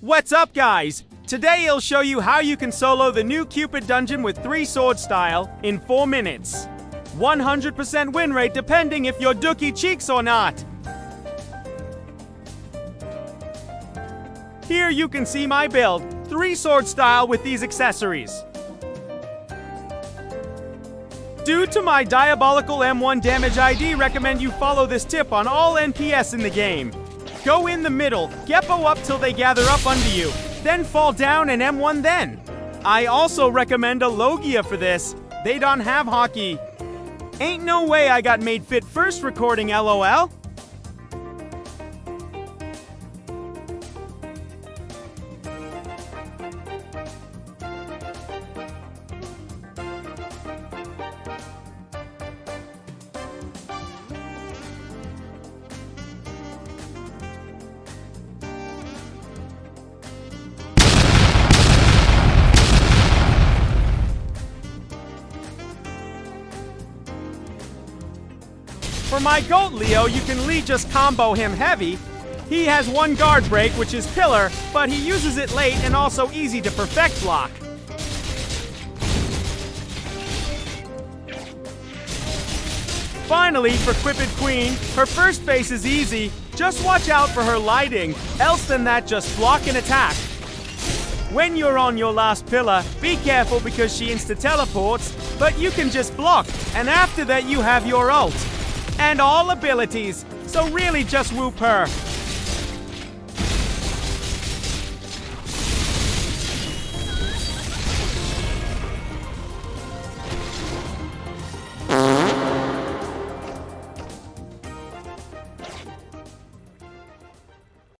What's up, guys? Today I'll show you how you can solo the new Cupid dungeon with 3 sword style in 4 minutes. 100% win rate depending if you're dookie cheeks or not. Here you can see my build, 3 sword style with these accessories. Due to my diabolical M1 damage ID, recommend you follow this tip on all NPS in the game. Go in the middle, Geppo up till they gather up under you, then fall down and M1 then. I also recommend a Logia for this, they don't have hockey. Ain't no way I got made fit first recording LOL. For my GOAT Leo, you can just combo him heavy. He has 1 guard break, which is pillar, but he uses it late and also easy to perfect block. Finally, for Cupid Queen, her first phase is easy. Just watch out for her lighting, else than that just block and attack. When you're on your last pillar, be careful because she insta-teleports, but you can just block, and after that you have your ult. And all abilities, so really just whoop her.